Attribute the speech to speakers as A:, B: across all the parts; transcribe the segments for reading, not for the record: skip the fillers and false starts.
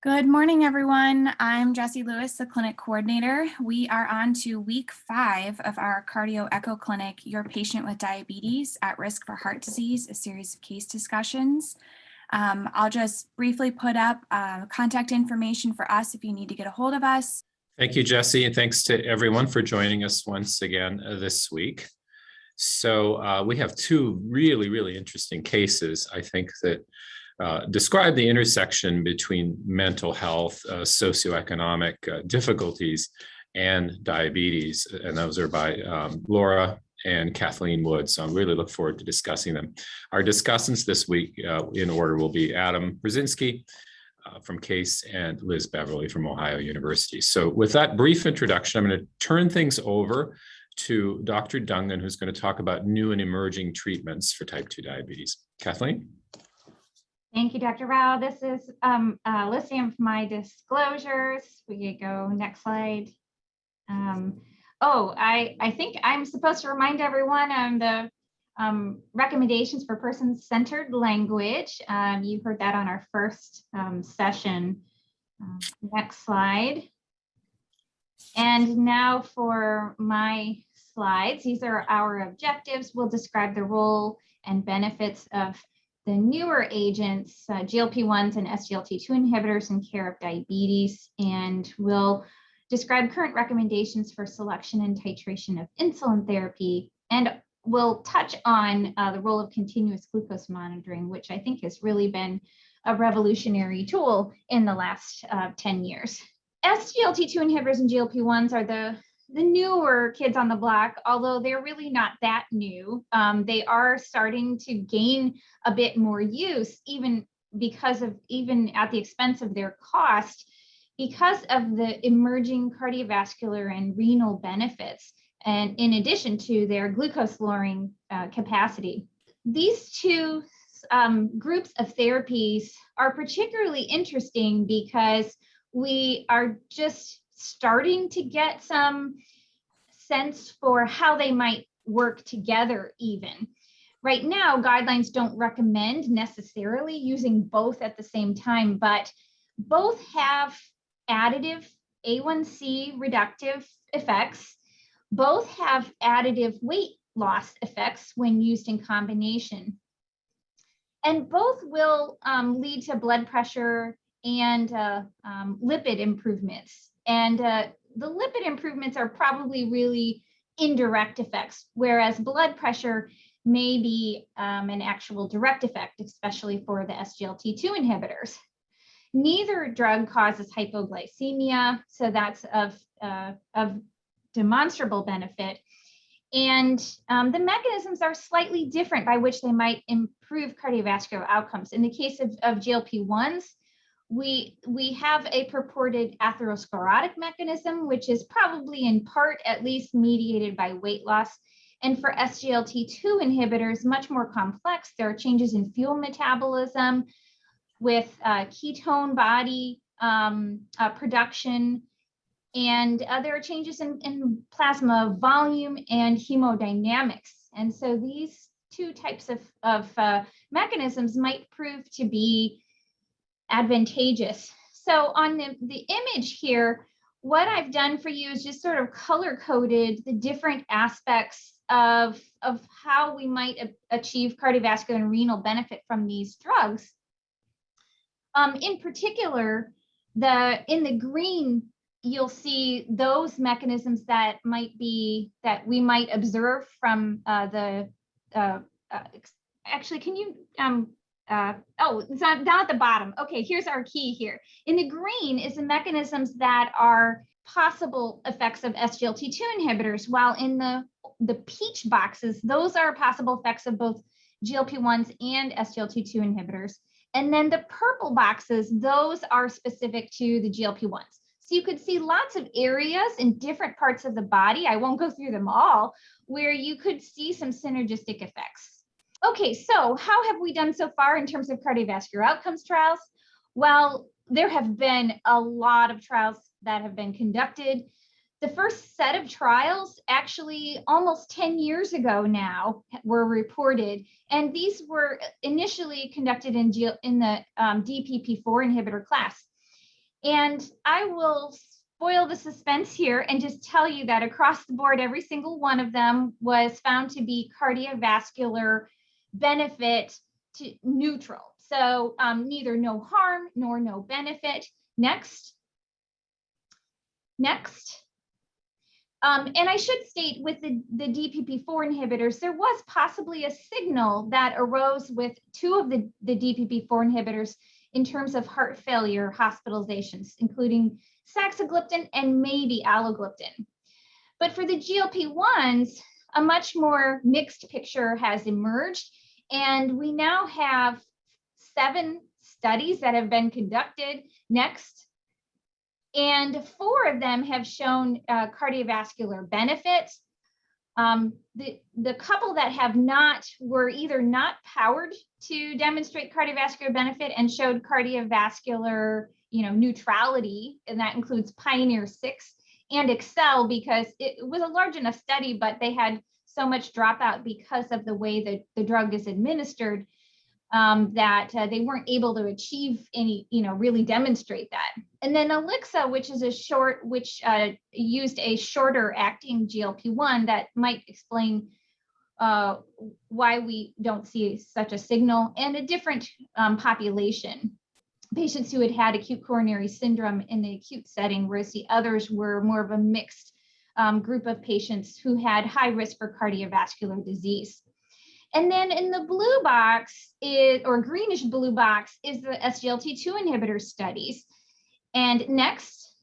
A: Good morning, everyone. I'm Jessie Lewis, the clinic coordinator. We are on to week 5 of our Cardio-ECHO Clinic, Your Patient with Diabetes at Risk for Heart Disease, a series of case discussions. I'll just briefly put up contact information for us if you need to get a hold of us.
B: Thank you, Jessie, and thanks to everyone for joining us once again this week. So we have two really interesting cases, I think, that describe the intersection between mental health, socioeconomic difficulties, and diabetes. And those are by Laura and Kathleen Wood. So I really look forward to discussing them. Our discussants this week in order will be Adam Brzezinski from CASE and Liz Beverly from Ohio University. So with that brief introduction, I'm going to turn things over to Dr. Dungan, who's going to talk about new and emerging treatments for type 2 diabetes. Kathleen?
C: Thank you, Dr. Rao. This is listing of my disclosures. We could go next slide. I think I'm supposed to remind everyone on the recommendations for person-centered language. You heard that on our first session. Next slide. And now for my slides. These are our objectives. We'll describe the role and benefits of the newer agents, GLP-1s and SGLT2 inhibitors in care of diabetes, and we'll describe current recommendations for selection and titration of insulin therapy, and we'll touch on the role of continuous glucose monitoring, which I think has really been a revolutionary tool in the last 10 years. SGLT2 inhibitors and GLP-1s are the newer kids on the block, although they're really not that new. They are starting to gain a bit more use, even at the expense of their cost, because of the emerging cardiovascular and renal benefits, and in addition to their glucose lowering capacity. These two groups of therapies are particularly interesting because we are just starting to get some sense for how they might work together even. Right now, guidelines don't recommend necessarily using both at the same time, but both have additive A1C reductive effects. Both have additive weight loss effects when used in combination. And both will lead to blood pressure and lipid improvements. And the lipid improvements are probably really indirect effects, whereas blood pressure may be an actual direct effect, especially for the SGLT2 inhibitors. Neither drug causes hypoglycemia, so that's of demonstrable benefit. And the mechanisms are slightly different by which they might improve cardiovascular outcomes. In the case of GLP-1s, we have a purported atherosclerotic mechanism, which is probably in part at least mediated by weight loss. And for SGLT2 inhibitors, much more complex. There are changes in fuel metabolism with ketone body production, and there are changes in plasma volume and hemodynamics. And so these two types of mechanisms might prove to be advantageous. So on the image here, what I've done for you is just sort of color-coded the different aspects of how we might achieve cardiovascular and renal benefit from these drugs. In particular, in the green, you'll see those mechanisms that we might observe from actually, can you it's not down at the bottom. Okay, here's our key here. In the green is the mechanisms that are possible effects of SGLT2 inhibitors, while in the peach boxes, those are possible effects of both GLP-1s and SGLT2 inhibitors. And then the purple boxes, those are specific to the GLP-1s. So you could see lots of areas in different parts of the body, I won't go through them all, where you could see some synergistic effects. Okay, so how have we done so far in terms of cardiovascular outcomes trials? Well, there have been a lot of trials that have been conducted. The first set of trials, actually almost 10 years ago now, were reported, and these were initially conducted in the DPP-4 inhibitor class. And I will spoil the suspense here and just tell you that across the board, every single one of them was found to be cardiovascular benefit to neutral. So neither no harm nor no benefit. Next. And I should state with the DPP-4 inhibitors, there was possibly a signal that arose with 2 of the DPP-4 inhibitors in terms of heart failure hospitalizations, including saxagliptin and maybe alogliptin. But for the GLP-1s, a much more mixed picture has emerged, and we now have 7 studies that have been conducted. Next. And 4 of them have shown cardiovascular benefit. The couple that have not were either not powered to demonstrate cardiovascular benefit and showed cardiovascular, neutrality, and that includes Pioneer 6 and Excel, because it was a large enough study, but they had so much dropout because of the way that the drug is administered, that they weren't able to achieve any, really demonstrate that. And then Elixa, which is used a shorter acting GLP-1 that might explain why we don't see such a signal, and a different population, patients who had acute coronary syndrome in the acute setting, whereas the others were more of a mixed group of patients who had high risk for cardiovascular disease. And then in the blue box or greenish blue box is the SGLT2 inhibitor studies. And next,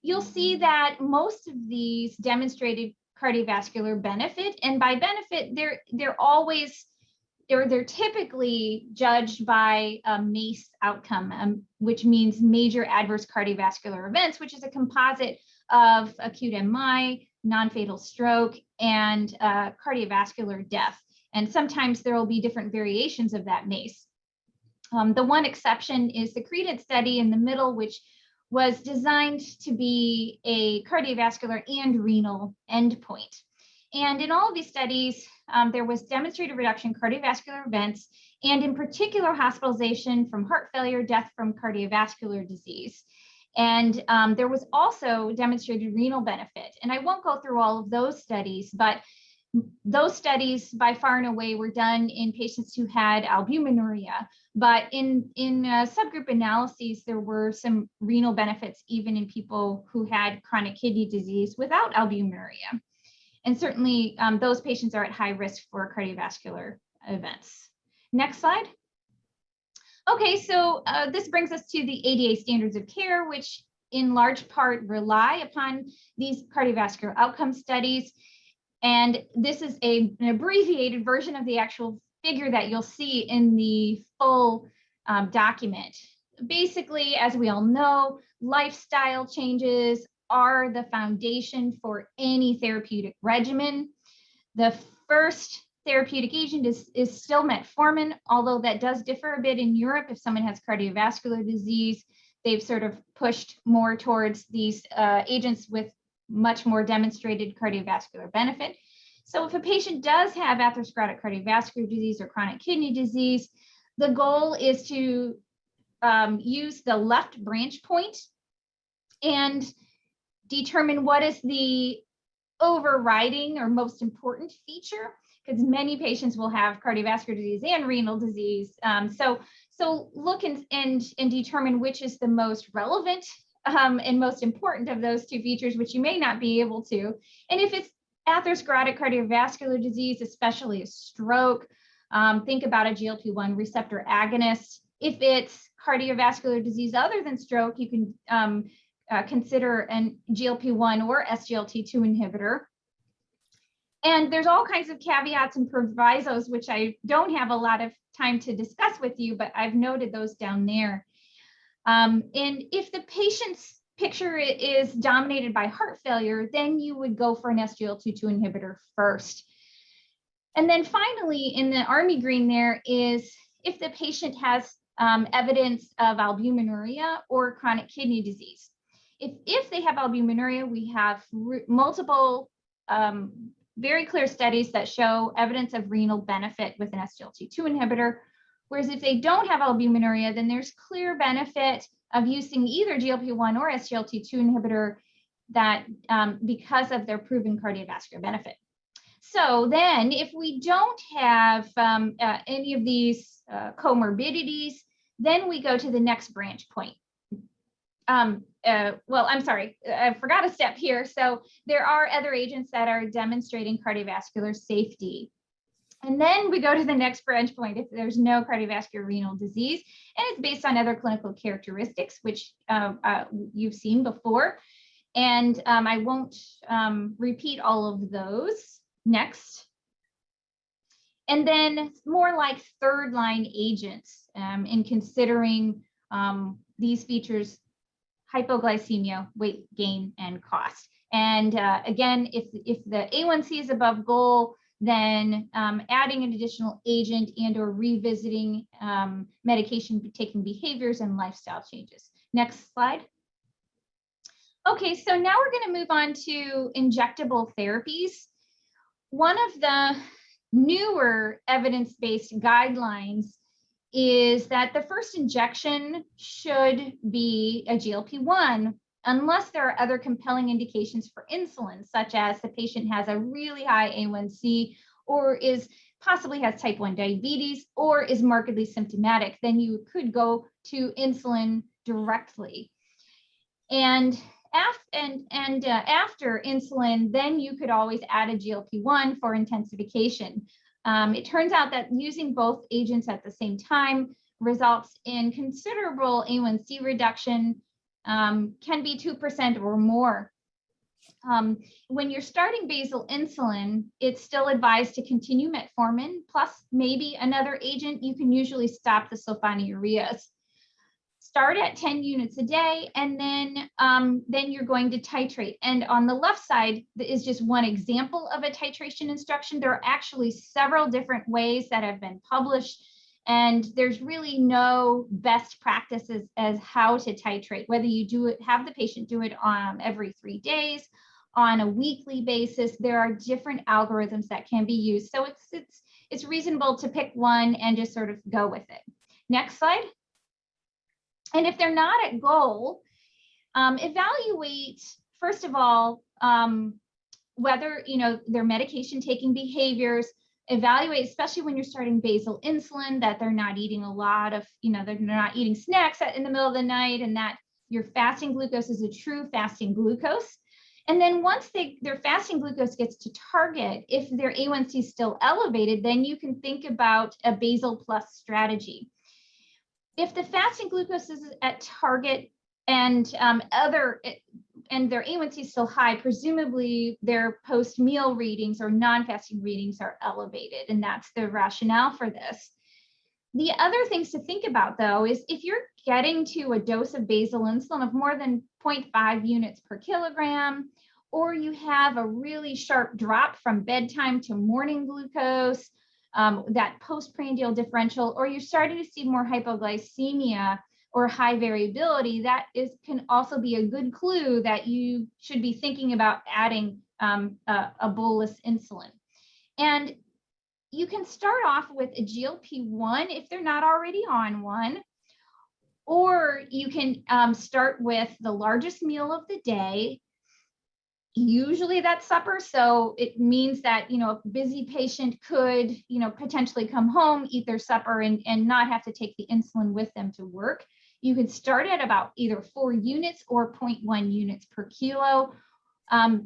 C: you'll see that most of these demonstrated cardiovascular benefit, and by benefit, they're typically judged by a MACE outcome, which means major adverse cardiovascular events, which is a composite of acute MI, non-fatal stroke, and cardiovascular death. And sometimes there will be different variations of that MACE. The one exception is the CREDENT study in the middle, which was designed to be a cardiovascular and renal endpoint. And in all of these studies, there was demonstrated reduction in cardiovascular events, and in particular hospitalization from heart failure, death from cardiovascular disease. And there was also demonstrated renal benefit. And I won't go through all of those studies, but those studies by far and away were done in patients who had albuminuria, but in subgroup analyses, there were some renal benefits even in people who had chronic kidney disease without albuminuria. And certainly those patients are at high risk for cardiovascular events. Next slide. Okay, so this brings us to the ADA standards of care, which in large part rely upon these cardiovascular outcome studies. And this is an abbreviated version of the actual figure that you'll see in the full document. Basically, as we all know, lifestyle changes are the foundation for any therapeutic regimen. The first therapeutic agent is still metformin, although that does differ a bit in Europe. If someone has cardiovascular disease, they've sort of pushed more towards these agents with much more demonstrated cardiovascular benefit. So if a patient does have atherosclerotic cardiovascular disease or chronic kidney disease, the goal is to use the left branch point and determine what is the overriding or most important feature, because many patients will have cardiovascular disease and renal disease. So look and determine which is the most relevant and most important of those 2 features, which you may not be able to. And if it's atherosclerotic cardiovascular disease, especially a stroke, think about a GLP-1 receptor agonist. If it's cardiovascular disease other than stroke, you can consider an GLP-1 or SGLT2 inhibitor. And there's all kinds of caveats and provisos, which I don't have a lot of time to discuss with you, but I've noted those down there. And if the patient's picture is dominated by heart failure, then you would go for an SGLT2 inhibitor first. And then finally, in the army green there is if the patient has evidence of albuminuria or chronic kidney disease. If they have albuminuria, we have multiple very clear studies that show evidence of renal benefit with an SGLT2 inhibitor. Whereas if they don't have albuminuria, then there's clear benefit of using either GLP-1 or SGLT2 inhibitor that because of their proven cardiovascular benefit. So then if we don't have any of these comorbidities, then we go to the next branch point. Well, I'm sorry, I forgot a step here. So there are other agents that are demonstrating cardiovascular safety. And then we go to the next branch point if there's no cardiovascular renal disease, and it's based on other clinical characteristics, which you've seen before. And I won't repeat all of those. Next. And then more like third line agents in considering these features: hypoglycemia, weight gain, and cost. And again, if the A1C is above goal, then adding an additional agent and or revisiting medication taking behaviors and lifestyle changes. Next slide. Okay, so now we're going to move on to injectable therapies. One of the newer evidence-based guidelines is that the first injection should be a GLP-1 unless there are other compelling indications for insulin, such as the patient has a really high A1C or possibly has type 1 diabetes or is markedly symptomatic. Then you could go to insulin directly. And after insulin, then you could always add a GLP-1 for intensification. It turns out that using both agents at the same time results in considerable A1C reduction, can be 2% or more. When you're starting basal insulin, it's still advised to continue metformin plus maybe another agent. You can usually stop the sulfonylureas. Start at 10 units a day, and then you're going to titrate. And on the left side is just one example of a titration instruction. There are actually several different ways that have been published, and there's really no best practices as how to titrate, whether you have the patient do it every 3 days, on a weekly basis. There are different algorithms that can be used. So it's reasonable to pick one and just sort of go with it. Next slide. And if they're not at goal, evaluate, first of all, whether their medication taking behaviors. Evaluate, especially when you're starting basal insulin, that they're not eating a lot of, they're not eating snacks in the middle of the night, and that your fasting glucose is a true fasting glucose. And then once their fasting glucose gets to target, if their A1C is still elevated, then you can think about a basal plus strategy. If the fasting glucose is at target and their A1C is still high, presumably their post-meal readings or non-fasting readings are elevated, and that's the rationale for this. The other things to think about, though, is if you're getting to a dose of basal insulin of more than 0.5 units per kilogram, or you have a really sharp drop from bedtime to morning glucose, that postprandial differential, or you're starting to see more hypoglycemia or high variability, that can also be a good clue that you should be thinking about adding a bolus insulin. And you can start off with a GLP-1 if they're not already on one, or you can start with the largest meal of the day. Usually that's supper, so it means that a busy patient could potentially come home, eat their supper, and not have to take the insulin with them to work. You could start at about either 4 units or 0.1 units per kilo.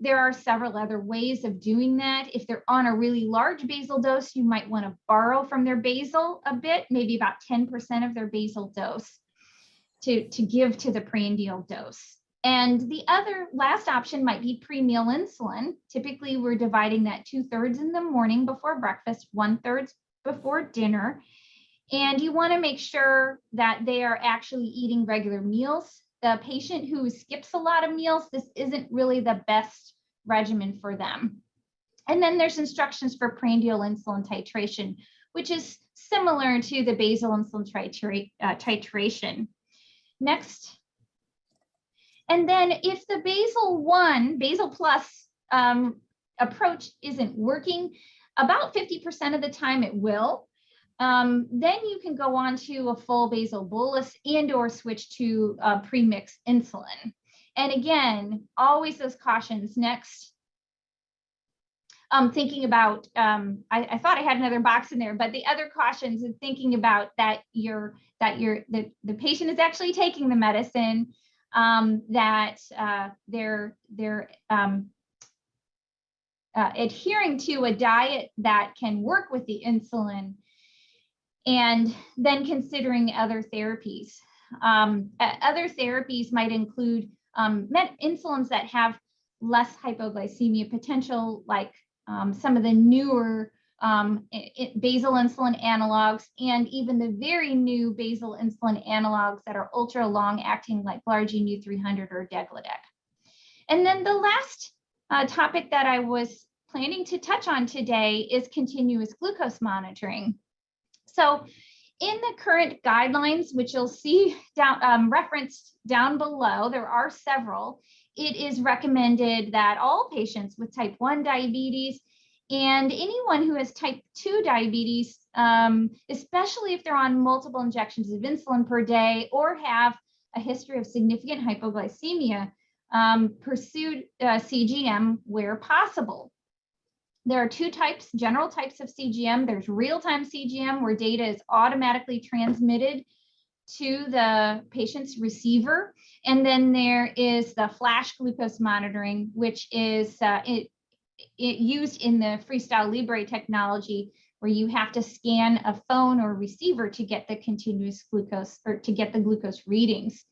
C: There are several other ways of doing that. If they're on a really large basal dose, you might want to borrow from their basal a bit, maybe about 10% of their basal dose to give to the prandial dose. And the other last option might be pre-meal insulin. Typically, we're dividing that 2/3 in the morning before breakfast, 1/3 before dinner. And you want to make sure that they are actually eating regular meals. The patient who skips a lot of meals, this isn't really the best regimen for them. And then there's instructions for prandial insulin titration, which is similar to the basal insulin titration. Next. And then if the basal plus approach isn't working, about 50% of the time it will. then you can go on to a full basal bolus and or switch to pre-mixed insulin. And again, always those cautions. Next, thinking about, I thought I had another box in there, but the other cautions is thinking about that the patient is actually taking the medicine, that they're adhering to a diet that can work with the insulin, and then considering other therapies. Other therapies might include insulins that have less hypoglycemia potential, like some of the newer basal insulin analogs, and even the very new basal insulin analogs that are ultra long acting, like Glargine U300 or Degludec. And then the last topic that I was planning to touch on today is continuous glucose monitoring. So in the current guidelines, which you'll see down, referenced down below, there are several. It is recommended that all patients with type 1 diabetes and anyone who has type 2 diabetes, especially if they're on multiple injections of insulin per day or have a history of significant hypoglycemia, pursue CGM where possible. There are two types, general types of CGM. There's real-time CGM, where data is automatically transmitted to the patient's receiver. And then there is the flash glucose monitoring, which is it used in the Freestyle Libre technology, where you have to scan a phone or receiver to get the continuous glucose, or to get the glucose readings.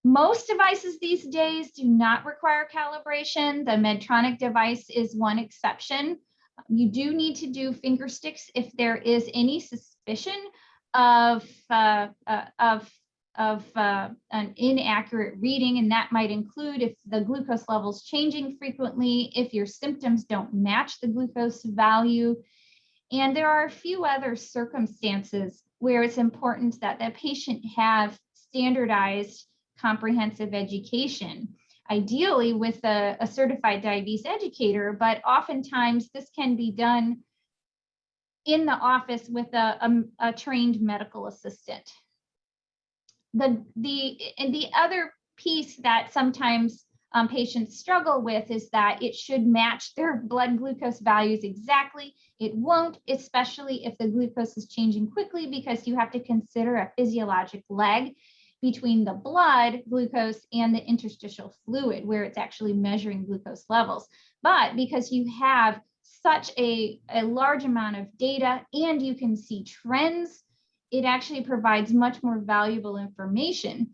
C: Most devices these days do not require calibration. The Medtronic device is one exception. You do need to do finger sticks if there is any suspicion of an inaccurate reading, and that might include if the glucose level's changing frequently, if your symptoms don't match the glucose value. And there are a few other circumstances where it's important that the patient have standardized comprehensive education, ideally with a certified diabetes educator, but oftentimes this can be done in the office with a trained medical assistant. The other piece that sometimes patients struggle with is that it should match their blood glucose values exactly. It won't, especially if the glucose is changing quickly, because you have to consider a physiologic lag between the blood glucose and the interstitial fluid, where it's actually measuring glucose levels. But because you have such a large amount of data and you can see trends, it actually provides much more valuable information.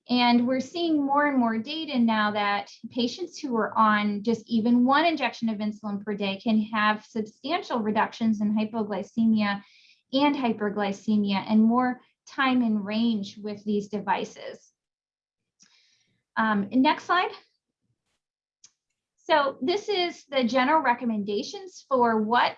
C: And we're seeing more and more data now that patients who are on just even one injection of insulin per day can have substantial reductions in hypoglycemia and hyperglycemia, and more time in range with these devices. Next slide. So this is the general recommendations for what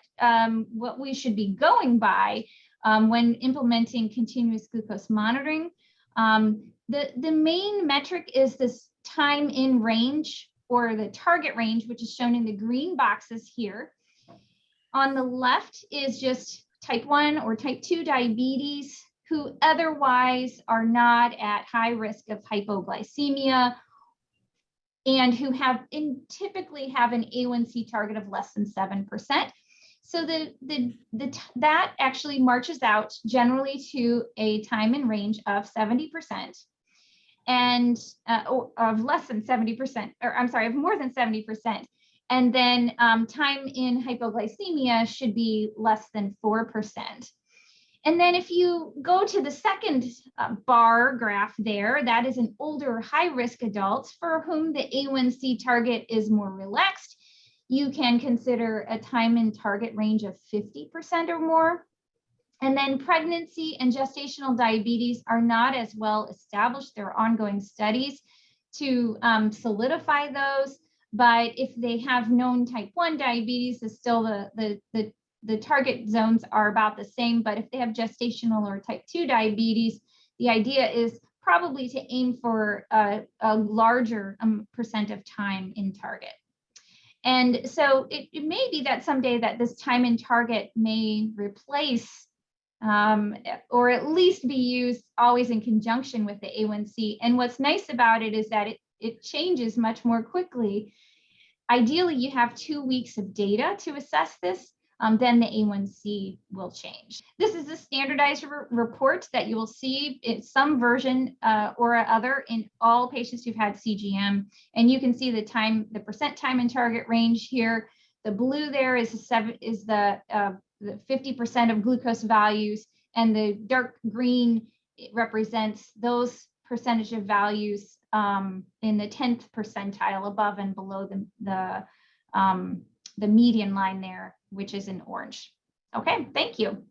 C: we should be going by when implementing continuous glucose monitoring. The main metric is this time in range, or the target range, which is shown in the green boxes here. On the left is just type 1 or type 2 diabetes who otherwise are not at high risk of hypoglycemia, and who typically have an A1C target of less than 7%. So that actually marches out generally to a time in range of 70%, and of less than 70%, or I'm sorry, of more than 70%. And then time in hypoglycemia should be less than 4%. And then if you go to the second bar graph there, that is an older high-risk adult for whom the A1C target is more relaxed. You can consider a time in target range of 50% or more. And then pregnancy and gestational diabetes are not as well established. There are ongoing studies to solidify those. But if they have known type 1 diabetes, is still the target zones are about the same. But if they have gestational or type 2 diabetes, the idea is probably to aim for a larger percent of time in target. And so it may be that someday that this time in target may replace or at least be used always in conjunction with the A1C. And what's nice about it is that it changes much more quickly. Ideally, you have 2 weeks of data to assess this, then the A1C will change. This is a standardized report that you will see in some version or other in all patients who've had CGM. And you can see the percent time in target range here. The blue there is the 50% of glucose values, and the dark green represents those percentage of values in the 10th percentile above and below the median line there, which is in orange. Okay, thank you.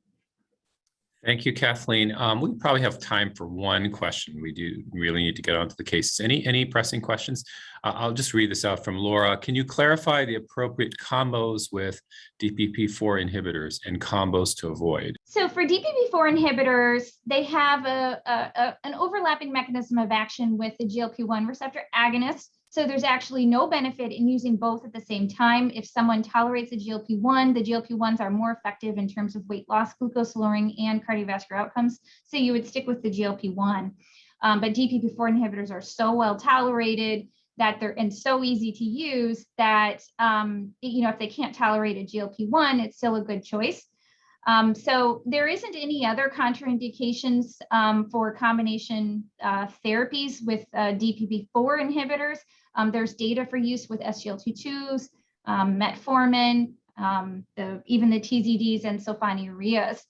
B: Thank you, Kathleen. We probably have time for one question. We do really need to get onto the cases. Any pressing questions? I'll just read this out from Laura. Can you clarify the appropriate combos with DPP-4 inhibitors and combos to avoid?
C: So for DPP-4 inhibitors, they have an overlapping mechanism of action with the GLP-1 receptor agonist. So there's actually no benefit in using both at the same time. If someone tolerates a GLP-1, the GLP-1s are more effective in terms of weight loss, glucose lowering, and cardiovascular outcomes. So you would stick with the GLP-1. But DPP-4 inhibitors are so well tolerated that and so easy to use that if they can't tolerate a GLP-1, it's still a good choice. So there isn't any other contraindications for combination therapies with DPP-4 inhibitors. There's data for use with SGLT2s, metformin, even the TZDs and sulfonylureas.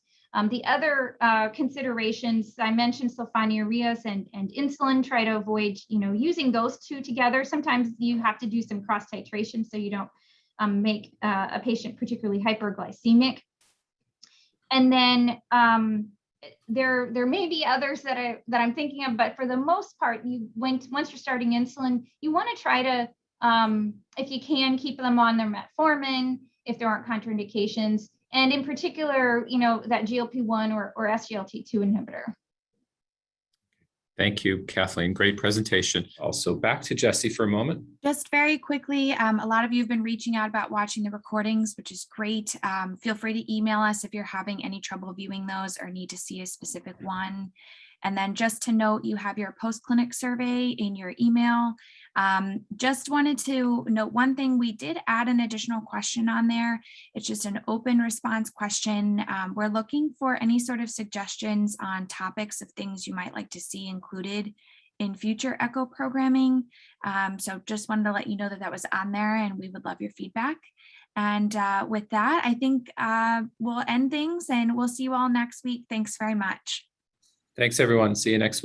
C: The other considerations, I mentioned sulfonylureas and insulin. Try to avoid, using those two together. Sometimes you have to do some cross titration so you don't make a patient particularly hyperglycemic. And then there may be others that I'm thinking of, but for the most part, once you're starting insulin, you want to try to, if you can, keep them on their metformin if there aren't contraindications, and in particular, that GLP-1 or SGLT2 inhibitor.
B: Thank you, Kathleen. Great presentation. Also, back to Jessie for a moment.
A: Just very quickly, a lot of you have been reaching out about watching the recordings, which is great. Feel free to email us if you're having any trouble viewing those or need to see a specific one. And then just to note, you have your post-clinic survey in your email. Just wanted to note one thing. We did add an additional question on there. It's just an open response question. We're looking for any sort of suggestions on topics of things you might like to see included in future ECHO programming. So just wanted to let you know that was on there, and we would love your feedback. And with that, I think we'll end things, and we'll see you all next week. Thanks very much.
B: Thanks, everyone. See you next week.